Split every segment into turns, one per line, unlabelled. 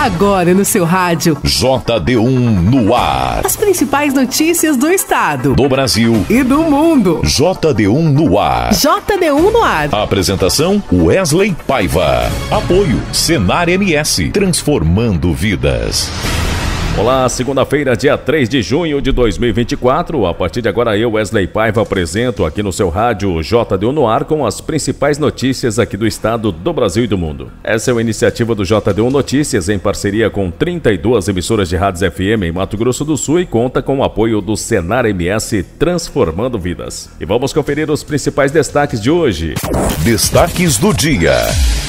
Agora no seu rádio.
JD1 no ar.
As principais notícias do estado,
do Brasil
e do mundo.
JD1 no ar.
JD1 no ar.
Apresentação Wesley Paiva. Apoio Senar MS, transformando vidas.
Olá, segunda-feira, dia 3 de junho de 2024. A partir de agora eu, Wesley Paiva, apresento aqui no seu rádio JD1 no ar com as principais notícias aqui do estado, do Brasil e do mundo. Essa é uma iniciativa do JD1 Notícias em parceria com 32 emissoras de rádios FM em Mato Grosso do Sul e conta com o apoio do Senar MS, transformando vidas. E vamos conferir os principais destaques de hoje.
Destaques do dia.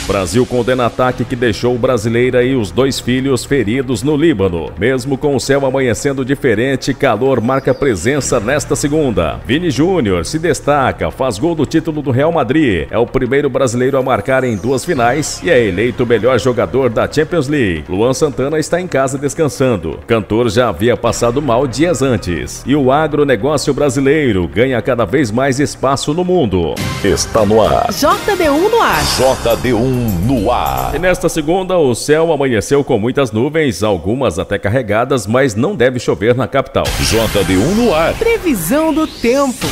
Brasil condena ataque que deixou brasileira e os 2 filhos feridos no Líbano. Mesmo com o céu amanhecendo diferente, calor marca presença nesta segunda. Vini Júnior se destaca, faz gol do título do Real Madrid. É o primeiro brasileiro a marcar em 2 finais e é eleito o melhor jogador da Champions League. Luan Santana está em casa descansando. Cantor já havia passado mal dias antes. E o agronegócio brasileiro ganha cada vez mais espaço no mundo.
Está no ar.
JD1 no ar.
JD1 no ar.
E nesta segunda, o céu amanheceu com muitas nuvens, algumas até carregadas, mas não deve chover na capital.
JD1 no ar.
Previsão do tempo.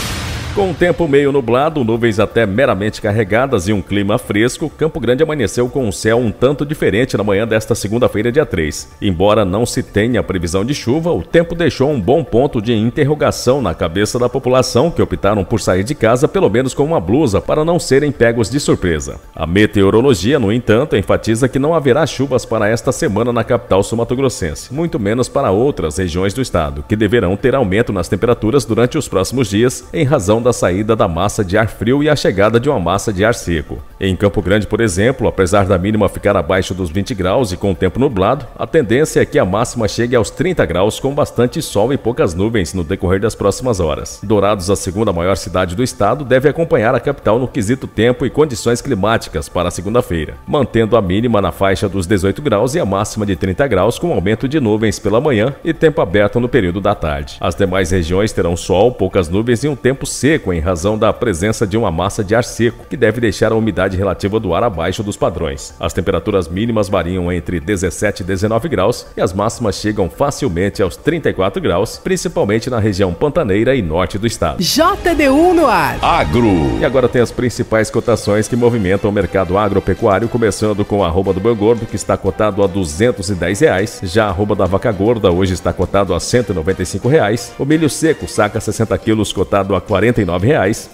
Com um tempo meio nublado, nuvens até meramente carregadas e um clima fresco, Campo Grande amanheceu com um céu um tanto diferente na manhã desta segunda-feira, dia 3. Embora não se tenha previsão de chuva, o tempo deixou um bom ponto de interrogação na cabeça da população que optaram por sair de casa pelo menos com uma blusa para não serem pegos de surpresa. A meteorologia, no entanto, enfatiza que não haverá chuvas para esta semana na capital sul-mato-grossense, muito menos para outras regiões do estado, que deverão ter aumento nas temperaturas durante os próximos dias em razão da saída da massa de ar frio e a chegada de uma massa de ar seco. Em Campo Grande, por exemplo, apesar da mínima ficar abaixo dos 20 graus e com o tempo nublado, a tendência é que a máxima chegue aos 30 graus com bastante sol e poucas nuvens no decorrer das próximas horas. Dourados, a segunda maior cidade do estado, deve acompanhar a capital no quesito tempo e condições climáticas para a segunda-feira, mantendo a mínima na faixa dos 18 graus e a máxima de 30 graus com aumento de nuvens pela manhã e tempo aberto no período da tarde. As demais regiões terão sol, poucas nuvens e um tempo seco em razão da presença de uma massa de ar seco, que deve deixar a umidade relativa do ar abaixo dos padrões. As temperaturas mínimas variam entre 17 e 19 graus e as máximas chegam facilmente aos 34 graus, principalmente na região pantaneira e norte do estado.
JD1 no ar.
Agro.
E agora tem as principais cotações que movimentam o mercado agropecuário, começando com a arroba do boi gordo, que está cotado a R$ 210. Já a arroba da vaca gorda hoje está cotado a R$ 195. O milho seco, saca 60 quilos, cotado a R$ 49.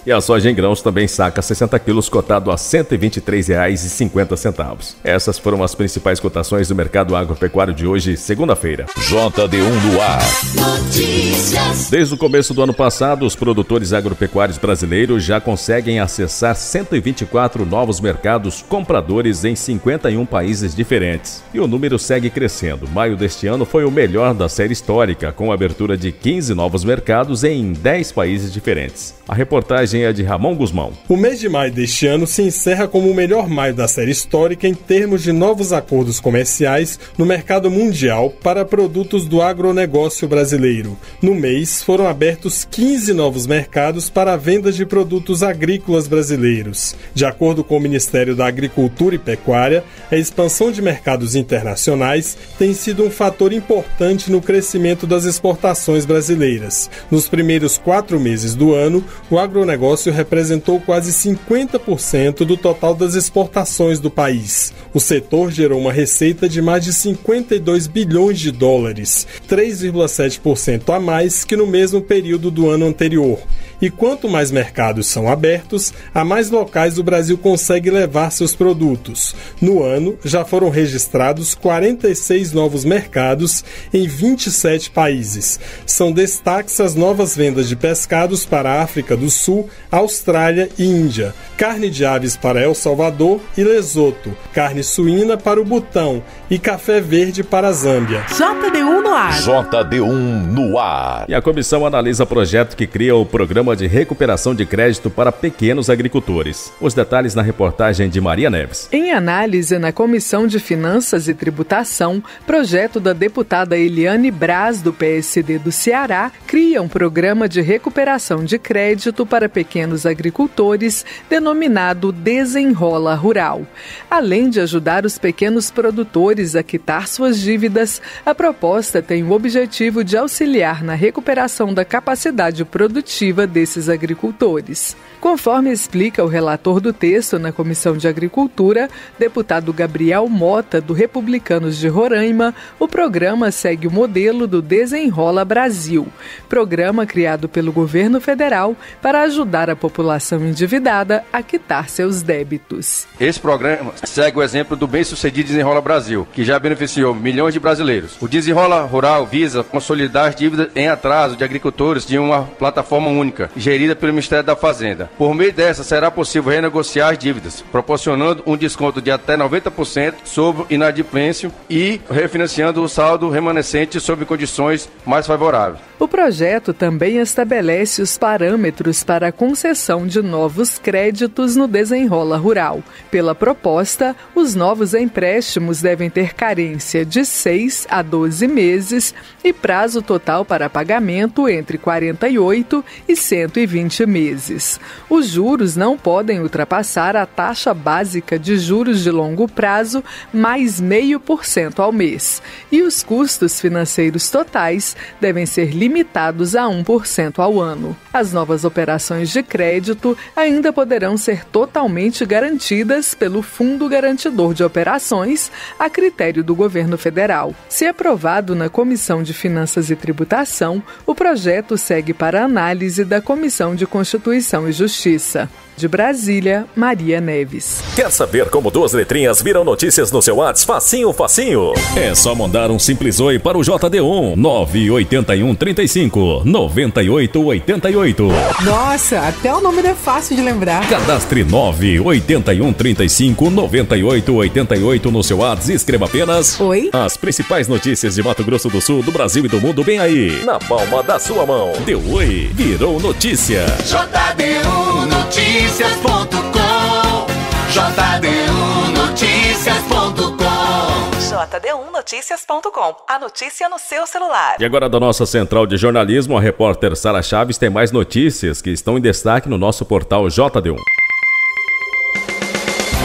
E a soja em grãos também saca 60 quilos, cotado a R$ 123,50. Essas foram as principais cotações do mercado agropecuário de hoje, segunda-feira.
JD1 no ar.
Notícias.
Desde o começo do ano passado, os produtores agropecuários brasileiros já conseguem acessar 124 novos mercados compradores em 51 países diferentes. E o número segue crescendo. Maio deste ano foi o melhor da série histórica, com a abertura de 15 novos mercados em 10 países diferentes. A reportagem é de Ramon Guzmão.
O mês de maio deste ano se encerra como o melhor maio da série histórica em termos de novos acordos comerciais no mercado mundial para produtos do agronegócio brasileiro. No mês, foram abertos 15 novos mercados para a venda de produtos agrícolas brasileiros. De acordo com o Ministério da Agricultura e Pecuária, a expansão de mercados internacionais tem sido um fator importante no crescimento das exportações brasileiras. Nos primeiros 4 meses do ano, o agronegócio representou quase 50% do total das exportações do país. O setor gerou uma receita de mais de 52 bilhões de dólares, 3,7% a mais que no mesmo período do ano anterior. E quanto mais mercados são abertos, a mais locais o Brasil consegue levar seus produtos. No ano, já foram registrados 46 novos mercados em 27 países. São destaques as novas vendas de pescados para a África do Sul, Austrália e Índia, carne de aves para El Salvador e Lesoto, carne suína para o Butão e café verde para a Zâmbia.
JD1 no ar.
JD1 no ar.
E a comissão analisa projeto que cria o Programa programa de recuperação de crédito para pequenos agricultores. Os detalhes na reportagem de Maria Neves.
Em análise na Comissão de Finanças e Tributação, projeto da deputada Eliane Braz, do PSD do Ceará, cria um programa de recuperação de crédito para pequenos agricultores, denominado Desenrola Rural. Além de ajudar os pequenos produtores a quitar suas dívidas, a proposta tem o objetivo de auxiliar na recuperação da capacidade produtiva desses agricultores. Conforme explica o relator do texto na Comissão de Agricultura, deputado Gabriel Mota, do Republicanos de Roraima, o programa segue o modelo do Desenrola Brasil, programa criado pelo governo federal para ajudar a população endividada a quitar seus débitos.
Esse programa segue o exemplo do bem-sucedido Desenrola Brasil, que já beneficiou milhões de brasileiros. O Desenrola Rural visa consolidar as dívidas em atraso de agricultores de uma plataforma única, gerida pelo Ministério da Fazenda. Por meio dessa, será possível renegociar as dívidas, proporcionando um desconto de até 90% sobre inadimplência e refinanciando o saldo remanescente sob condições mais favoráveis.
O projeto também estabelece os parâmetros para a concessão de novos créditos no Desenrola Rural. Pela proposta, os novos empréstimos devem ter carência de 6 a 12 meses e prazo total para pagamento entre 48 e 120 meses. Os juros não podem ultrapassar a taxa básica de juros de longo prazo mais 0,5% ao mês. E os custos financeiros totais devem ser limitados a 1% ao ano. As novas operações de crédito ainda poderão ser totalmente garantidas pelo Fundo Garantidor de Operações, a critério do governo federal. Se aprovado na Comissão de Finanças e Tributação, o projeto segue para análise da Comissão de Constituição e Justiça. De Brasília, Maria Neves.
Quer saber como 2 letrinhas viram notícias no seu WhatsApp? Facinho, facinho. É só mandar um simples oi para o JD1 981 35 98 88.
Nossa, até o nome é fácil de lembrar.
Cadastre 981 35 98 88 no seu WhatsApp e escreva apenas
Oi.
As principais notícias de Mato Grosso do Sul, do Brasil e do mundo bem aí, na palma da sua mão. Deu oi, virou notícia.
JD1 Notícias.com JD1 Notícias.com
JD1 Notícias.com. A notícia no seu celular.
E agora da nossa central de jornalismo, a repórter Sara Chaves tem mais notícias que estão em destaque no nosso portal JD1.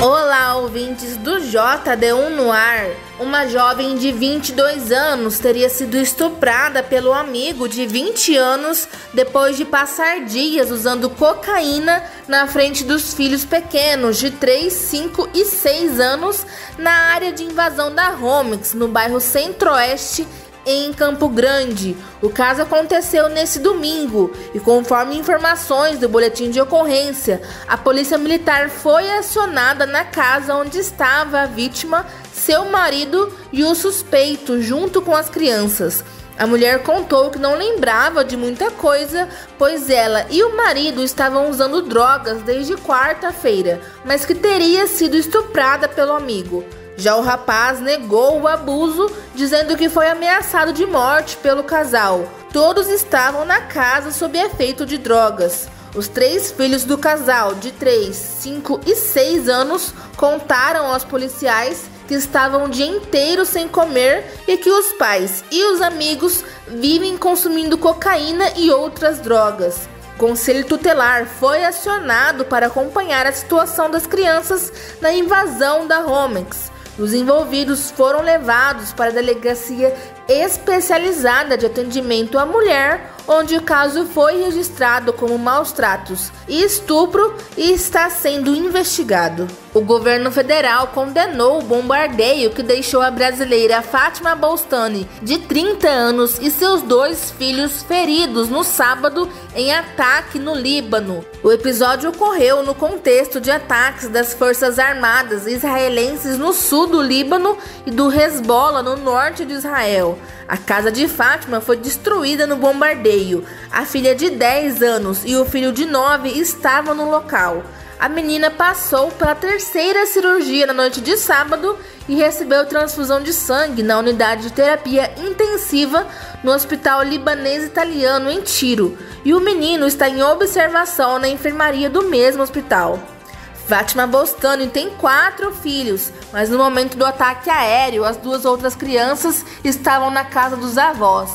Olá, ouvintes do JD1 no ar. Uma jovem de 22 anos teria sido estuprada pelo amigo de 20 anos depois de passar dias usando cocaína na frente dos filhos pequenos de 3, 5 e 6 anos na área de invasão da Romex, no bairro Centro-Oeste, em Campo Grande. O caso aconteceu nesse domingo e, conforme informações do boletim de ocorrência, a polícia militar foi acionada na casa onde estava a vítima, seu marido e o suspeito, junto com as crianças. A mulher contou que não lembrava de muita coisa, pois ela e o marido estavam usando drogas desde quarta-feira, mas que teria sido estuprada pelo amigo. Já o rapaz negou o abuso, dizendo que foi ameaçado de morte pelo casal. Todos estavam na casa sob efeito de drogas. Os 3 filhos do casal, de 3, 5 e 6 anos, contaram aos policiais que estavam o dia inteiro sem comer e que os pais e os amigos vivem consumindo cocaína e outras drogas. O Conselho Tutelar foi acionado para acompanhar a situação das crianças na invasão da Romex. Os envolvidos foram levados para a delegacia especializada de atendimento à mulher, onde o caso foi registrado como maus-tratos e estupro e está sendo investigado. O governo federal condenou o bombardeio que deixou a brasileira Fátima Bolstani, de 30 anos, e seus 2 filhos feridos no sábado em ataque no Líbano. O episódio ocorreu no contexto de ataques das Forças Armadas israelenses no sul do Líbano e do Hezbollah no norte de Israel. A casa de Fátima foi destruída no bombardeio. A filha de 10 anos e o filho de 9 estavam no local. A menina passou pela 3ª cirurgia na noite de sábado e recebeu transfusão de sangue na unidade de terapia intensiva no Hospital Libanês Italiano em Tiro, e o menino está em observação na enfermaria do mesmo hospital. Fátima Bostani tem 4 filhos, mas no momento do ataque aéreo, as 2 outras crianças estavam na casa dos avós.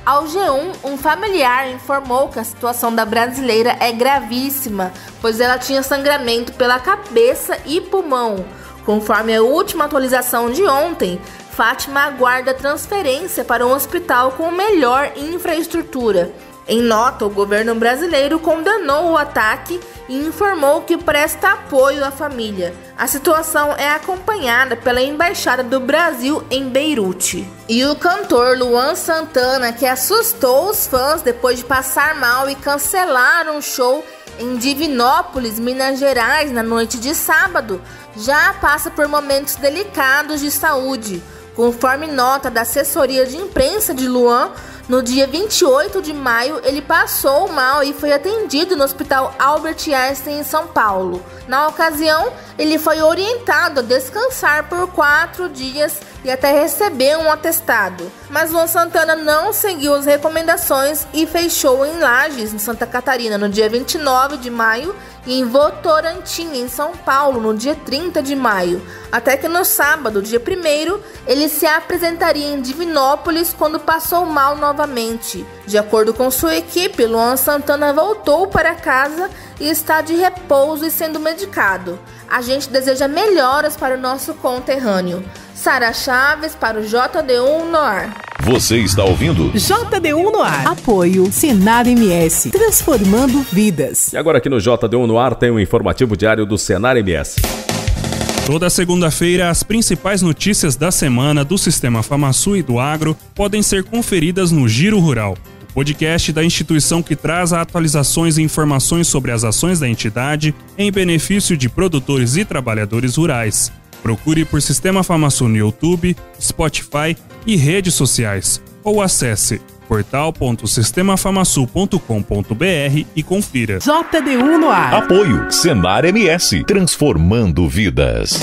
Ao G1, um familiar informou que a situação da brasileira é gravíssima, pois ela tinha sangramento pela cabeça e pulmão. Conforme a última atualização de ontem, Fátima aguarda transferência para um hospital com melhor infraestrutura. Em nota, o governo brasileiro condenou o ataque e informou que presta apoio à família. A situação é acompanhada pela Embaixada do Brasil em Beirute. E o cantor Luan Santana, que assustou os fãs depois de passar mal e cancelar um show em Divinópolis, Minas Gerais, na noite de sábado, já passa por momentos delicados de saúde. Conforme nota da assessoria de imprensa de Luan, no dia 28 de maio, ele passou mal e foi atendido no Hospital Albert Einstein, em São Paulo. Na ocasião, ele foi orientado a descansar por 4 dias e até receber um atestado. Mas Luan Santana não seguiu as recomendações e fechou em Lages, em Santa Catarina, no dia 29 de maio, e em Votorantim, em São Paulo, no dia 30 de maio. Até que no sábado, dia 1º, ele se apresentaria em Divinópolis quando passou mal novamente. De acordo com sua equipe, Luan Santana voltou para casa e está de repouso e sendo medicado. A gente deseja melhoras para o nosso conterrâneo. Sara Chaves para o JD1 no ar.
Você está ouvindo?
JD1 no ar. Apoio Senar MS, transformando vidas.
E agora aqui no JD1 no ar tem um informativo diário do Senar MS.
Toda segunda-feira, as principais notícias da semana do Sistema FamaSul e do Agro podem ser conferidas no Giro Rural, o podcast da instituição que traz atualizações e informações sobre as ações da entidade em benefício de produtores e trabalhadores rurais. Procure por Sistema FamaSul no YouTube, Spotify e redes sociais, ou acesse portal.sistemafamasul.com.br e confira.
JD1 no ar.
Apoio Senar MS, transformando vidas.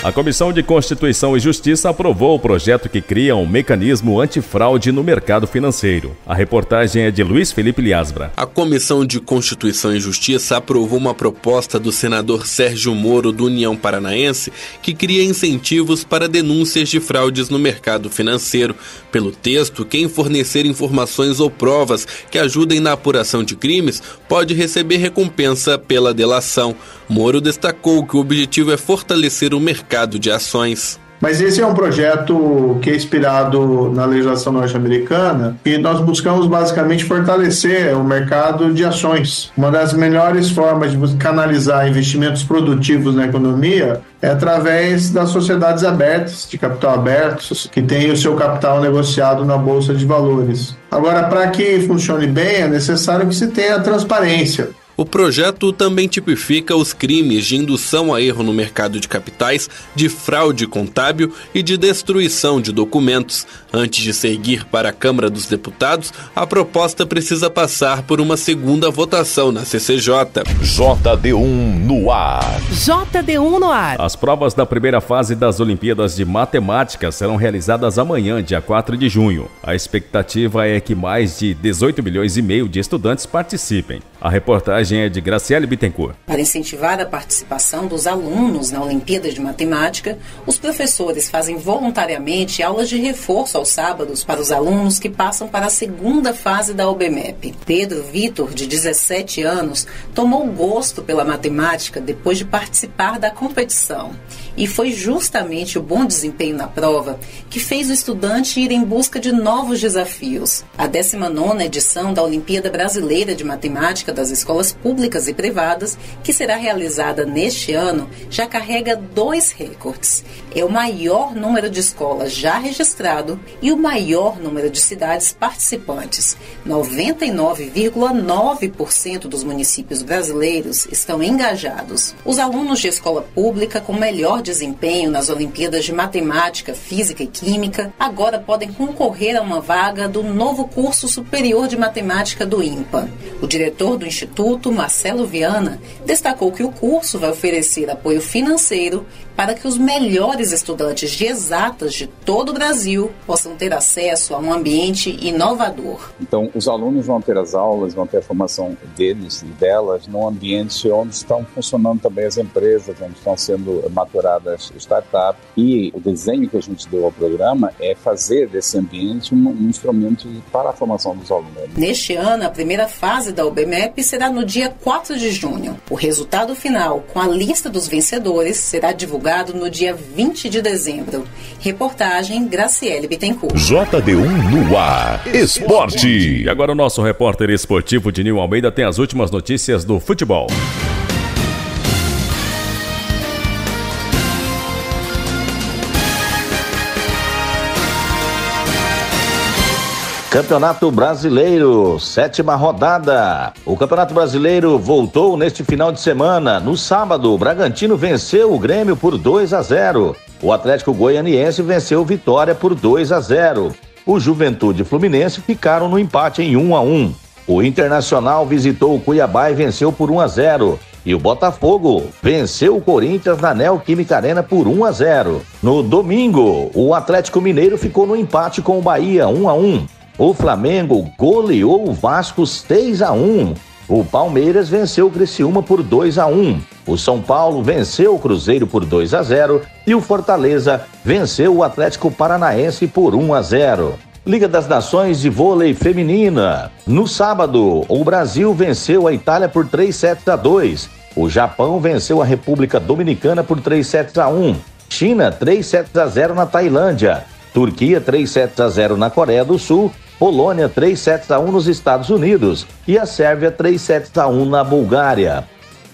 A Comissão de Constituição e Justiça aprovou o projeto que cria um mecanismo antifraude no mercado financeiro. A reportagem é de Luiz Felipe Liasbra.
A Comissão de Constituição e Justiça aprovou uma proposta do senador Sérgio Moro, do União Paranaense, que cria incentivos para denúncias de fraudes no mercado financeiro. Pelo texto, quem fornecer informações ou provas que ajudem na apuração de crimes pode receber recompensa pela delação. Moro destacou que o objetivo é fortalecer o mercado de ações.
Mas esse é um projeto que é inspirado na legislação norte-americana e nós buscamos basicamente fortalecer o mercado de ações. Uma das melhores formas de canalizar investimentos produtivos na economia é através das sociedades abertas, de capital aberto, que tem o seu capital negociado na Bolsa de Valores. Agora, para que funcione bem, é necessário que se tenha transparência.
O projeto também tipifica os crimes de indução a erro no mercado de capitais, de fraude contábil e de destruição de documentos. Antes de seguir para a Câmara dos Deputados, a proposta precisa passar por uma segunda votação na CCJ.
JD1 no ar.
JD1 no ar.
As provas da primeira fase das Olimpíadas de Matemática serão realizadas amanhã, dia 4 de junho. A expectativa é que mais de 18 milhões e meio de estudantes participem. A reportagem é de Graciele Bittencourt.
Para incentivar a participação dos alunos na Olimpíada de Matemática, os professores fazem voluntariamente aulas de reforço aos sábados para os alunos que passam para a segunda fase da OBMEP. Pedro Vitor, de 17 anos, tomou gosto pela matemática depois de participar da competição. E foi justamente o bom desempenho na prova que fez o estudante ir em busca de novos desafios. A 19ª edição da Olimpíada Brasileira de Matemática das escolas públicas e privadas, que será realizada neste ano, já carrega 2 recordes. É o maior número de escolas já registrado e o maior número de cidades participantes. 99,9% dos municípios brasileiros estão engajados. Os alunos de escola pública com melhor desempenho nas Olimpíadas de Matemática, Física e Química agora podem concorrer a uma vaga do novo curso superior de matemática do INPA. O diretor do Instituto, Marcelo Viana, destacou que o curso vai oferecer apoio financeiro para que os melhores estudantes de exatas de todo o Brasil possam ter acesso a um ambiente inovador.
Então, os alunos vão ter as aulas, vão ter a formação deles e delas num ambiente onde estão funcionando também as empresas, onde estão sendo maturadas startups. E o desenho que a gente deu ao programa é fazer desse ambiente um instrumento para a formação dos alunos.
Neste ano, a primeira fase da OBMEP será no dia 4 de junho. O resultado final, com a lista dos vencedores, será divulgado no dia 20 de dezembro. Reportagem Graciele Bittencourt.
JD1 no ar. Esporte. E agora o nosso repórter esportivo Dinil Almeida tem as últimas notícias do futebol.
Campeonato Brasileiro, 7ª rodada. O Campeonato Brasileiro voltou neste final de semana. No sábado, o Bragantino venceu o Grêmio por 2-0. O Atlético Goianiense venceu o Vitória por 2-0. O Juventude e Fluminense ficaram no empate em 1-1. O Internacional visitou o Cuiabá e venceu por 1-0. E o Botafogo venceu o Corinthians na Neoquímica Arena por 1-0. No domingo, o Atlético Mineiro ficou no empate com o Bahia, 1-1. O Flamengo goleou o Vasco 6-1. O Palmeiras venceu o Criciúma por 2-1. O São Paulo venceu o Cruzeiro por 2-0. E o Fortaleza venceu o Atlético Paranaense por 1-0. Liga das Nações de Vôlei Feminina. No sábado, o Brasil venceu a Itália por 3-2. O Japão venceu a República Dominicana por 3-1. China 3-0 na Tailândia. Turquia 3-0 na Coreia do Sul. Polônia 3-1 nos Estados Unidos e a Sérvia 3-1 na Bulgária.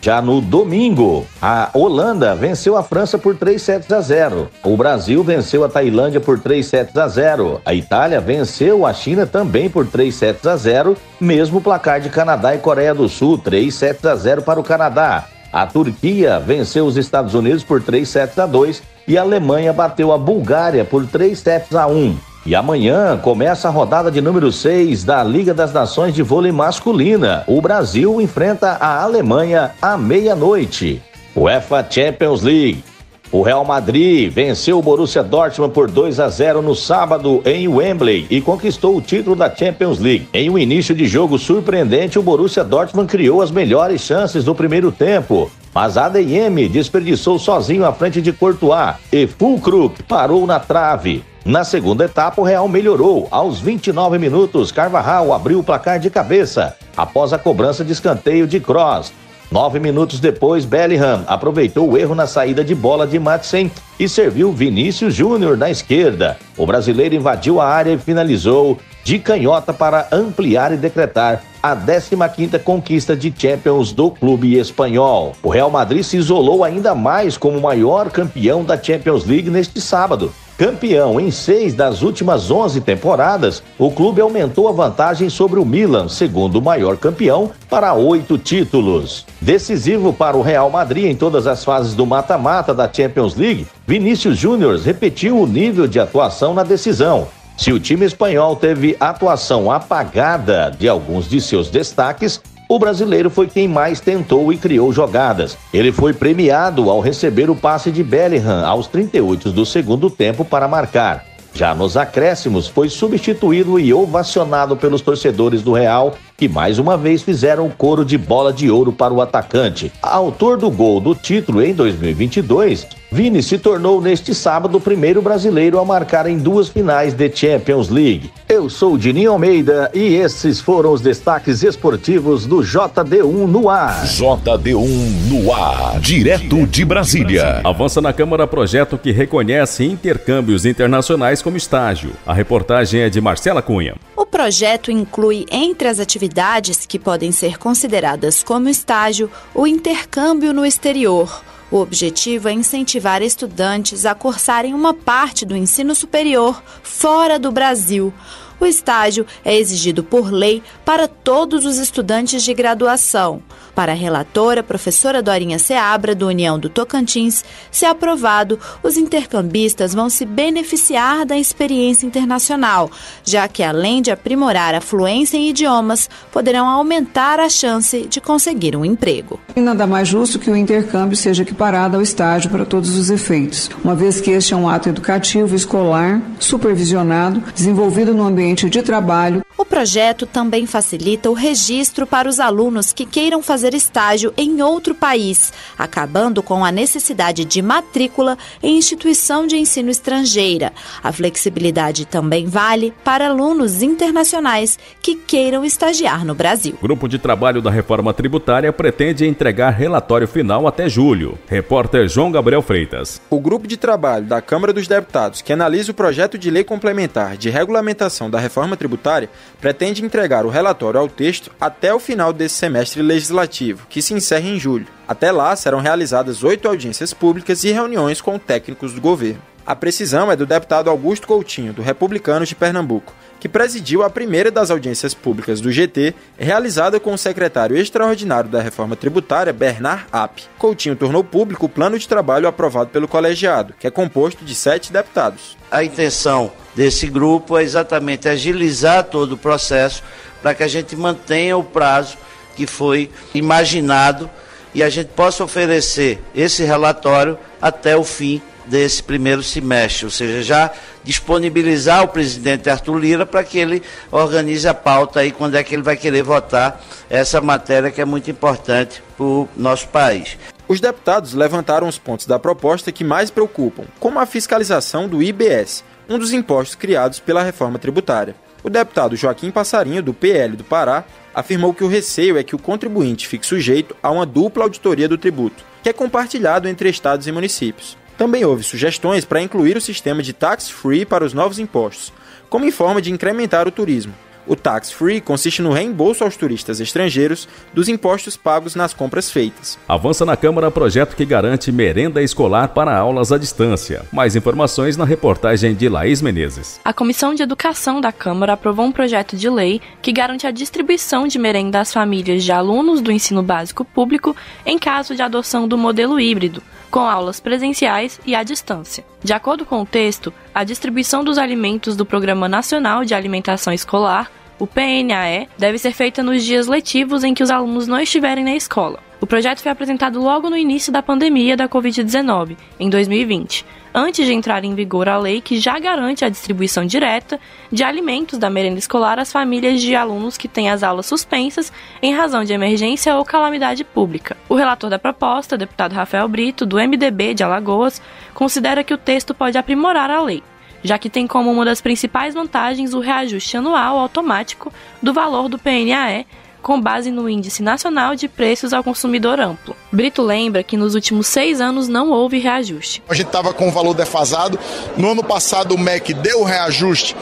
Já no domingo, a Holanda venceu a França por 3-0. O Brasil venceu a Tailândia por 3-0. A Itália venceu a China também por 3-0, mesmo placar de Canadá e Coreia do Sul, 3-0 para o Canadá. A Turquia venceu os Estados Unidos por 3-2 e a Alemanha bateu a Bulgária por 3-1. E amanhã começa a rodada de número 6 da Liga das Nações de Vôlei Masculina. O Brasil enfrenta a Alemanha à meia-noite. UEFA Champions League. O Real Madrid venceu o Borussia Dortmund por 2-0 no sábado em Wembley e conquistou o título da Champions League. Em um início de jogo surpreendente, o Borussia Dortmund criou as melhores chances do primeiro tempo, mas ADM desperdiçou sozinho à frente de Courtois e Füllkrug parou na trave. Na segunda etapa, o Real melhorou. Aos 29 minutos, Carvajal abriu o placar de cabeça, após a cobrança de escanteio de Kroos. 9 minutos depois, Bellingham aproveitou o erro na saída de bola de Madsen e serviu Vinícius Júnior na esquerda. O brasileiro invadiu a área e finalizou de canhota para ampliar e decretar a 15ª conquista de Champions do clube espanhol. O Real Madrid se isolou ainda mais como o maior campeão da Champions League neste sábado. Campeão em 6 das últimas 11 temporadas, o clube aumentou a vantagem sobre o Milan, segundo maior campeão, para 8 títulos. Decisivo para o Real Madrid em todas as fases do mata-mata da Champions League, Vinícius Júnior repetiu o nível de atuação na decisão. Se o time espanhol teve atuação apagada de alguns de seus destaques, o brasileiro foi quem mais tentou e criou jogadas. Ele foi premiado ao receber o passe de Bellingham aos 38 do segundo tempo para marcar. Já nos acréscimos, foi substituído e ovacionado pelos torcedores do Real, que mais uma vez fizeram o coro de bola de ouro para o atacante. Autor do gol do título em 2022, Vini se tornou neste sábado o primeiro brasileiro a marcar em 2 finais de Champions League. Eu sou Dininho Almeida e esses foram os destaques esportivos do JD1 no ar.
JD1 no ar, direto de Brasília. Avança na Câmara projeto que reconhece intercâmbios internacionais como estágio. A reportagem é de Marcela Cunha.
O projeto inclui, entre as atividades que podem ser consideradas como estágio, o intercâmbio no exterior. O objetivo é incentivar estudantes a cursarem uma parte do ensino superior fora do Brasil. O estágio é exigido por lei para todos os estudantes de graduação. Para a relatora, professora Dorinha Seabra, do União do Tocantins, se aprovado, os intercambistas vão se beneficiar da experiência internacional, já que, além de aprimorar a fluência em idiomas, poderão aumentar a chance de conseguir um emprego.
E nada mais justo que o intercâmbio seja equiparado ao estágio para todos os efeitos, uma vez que este é um ato educativo, escolar, supervisionado, desenvolvido no ambiente de trabalho.
O projeto também facilita o registro para os alunos que queiram fazer estágio em outro país, acabando com a necessidade de matrícula em instituição de ensino estrangeira. A flexibilidade também vale para alunos internacionais que queiram estagiar no Brasil.
O grupo de trabalho da reforma tributária pretende entregar relatório final até julho. Repórter João Gabriel Freitas.
O grupo de trabalho da Câmara dos Deputados, que analisa o projeto de lei complementar de regulamentação da reforma tributária, pretende entregar o relatório ao texto até o final desse semestre legislativo, que se encerra em julho. Até lá, serão realizadas 8 audiências públicas e reuniões com técnicos do governo. A precisão é do deputado Augusto Coutinho, do Republicanos de Pernambuco, que presidiu a primeira das audiências públicas do GT, realizada com o secretário extraordinário da reforma tributária, Bernard App. Coutinho tornou público o plano de trabalho aprovado pelo colegiado, que é composto de 7 deputados.
A intenção desse grupo é exatamente agilizar todo o processo para que a gente mantenha o prazo que foi imaginado e a gente possa oferecer esse relatório até o fim desse primeiro semestre, ou seja, já disponibilizar o presidente Arthur Lira para que ele organize a pauta aí quando é que ele vai querer votar essa matéria que é muito importante para o nosso país.
Os deputados levantaram os pontos da proposta que mais preocupam, como a fiscalização do IBS, um dos impostos criados pela reforma tributária. O deputado Joaquim Passarinho, do PL do Pará, afirmou que o receio é que o contribuinte fique sujeito a uma dupla auditoria do tributo, que é compartilhado entre estados e municípios. Também houve sugestões para incluir o sistema de tax-free para os novos impostos, como em forma de incrementar o turismo. O tax-free consiste no reembolso aos turistas estrangeiros dos impostos pagos nas compras feitas.
Avança na Câmara projeto que garante merenda escolar para aulas à distância. Mais informações na reportagem de Laís Menezes.
A Comissão de Educação da Câmara aprovou um projeto de lei que garante a distribuição de merenda às famílias de alunos do ensino básico público em caso de adoção do modelo híbrido, com aulas presenciais e à distância. De acordo com o texto, a distribuição dos alimentos do Programa Nacional de Alimentação Escolar, o PNAE, deve ser feita nos dias letivos em que os alunos não estiverem na escola. O projeto foi apresentado logo no início da pandemia da Covid-19, em 2020, antes de entrar em vigor a lei que já garante a distribuição direta de alimentos da merenda escolar às famílias de alunos que têm as aulas suspensas em razão de emergência ou calamidade pública. O relator da proposta, deputado Rafael Brito, do MDB de Alagoas, considera que o texto pode aprimorar a lei, já que tem como uma das principais vantagens o reajuste anual automático do valor do PNAE, com base no Índice Nacional de Preços ao Consumidor Amplo. Brito lembra que nos últimos 6 anos não houve reajuste.
A gente estava com o valor defasado. No ano passado o MEC deu o reajuste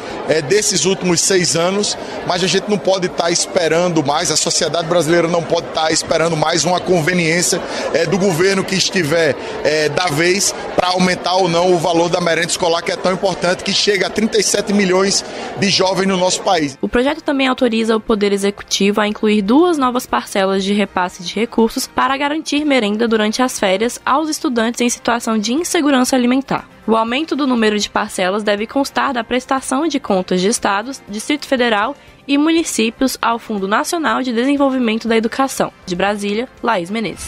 desses últimos 6 anos, mas a gente não pode estar esperando mais, a sociedade brasileira não pode estar esperando mais uma conveniência do governo que estiver da vez para aumentar ou não o valor da merenda escolar, que é tão importante, que chega a 37 milhões de jovens no nosso país.
O projeto também autoriza o Poder Executivo a incluir 2 novas parcelas de repasse de recursos para garantir merenda durante as férias aos estudantes em situação de insegurança alimentar. O aumento do número de parcelas deve constar da prestação de contas de estados, Distrito Federal e municípios ao Fundo Nacional de Desenvolvimento da Educação. De Brasília, Laís Menezes.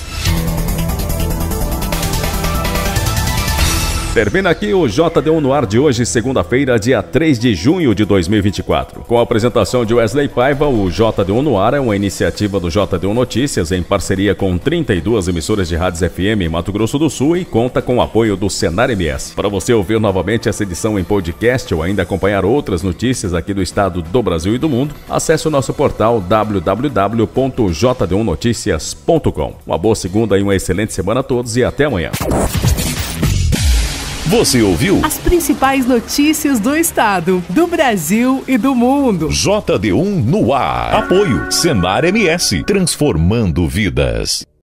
Termina aqui o JD1 no ar de hoje, segunda-feira, dia 3 de junho de 2024. Com a apresentação de Wesley Paiva, o JD1 no ar é uma iniciativa do JD1 Notícias em parceria com 32 emissoras de rádios FM em Mato Grosso do Sul e conta com o apoio do Senar MS. Para você ouvir novamente essa edição em podcast ou ainda acompanhar outras notícias aqui do estado, do Brasil e do mundo, acesse o nosso portal www.jd1noticias.com. Uma boa segunda e uma excelente semana a todos e até amanhã.
Você ouviu
as principais notícias do estado, do Brasil e do mundo.
JD1 no ar. Apoio Senar MS, transformando vidas.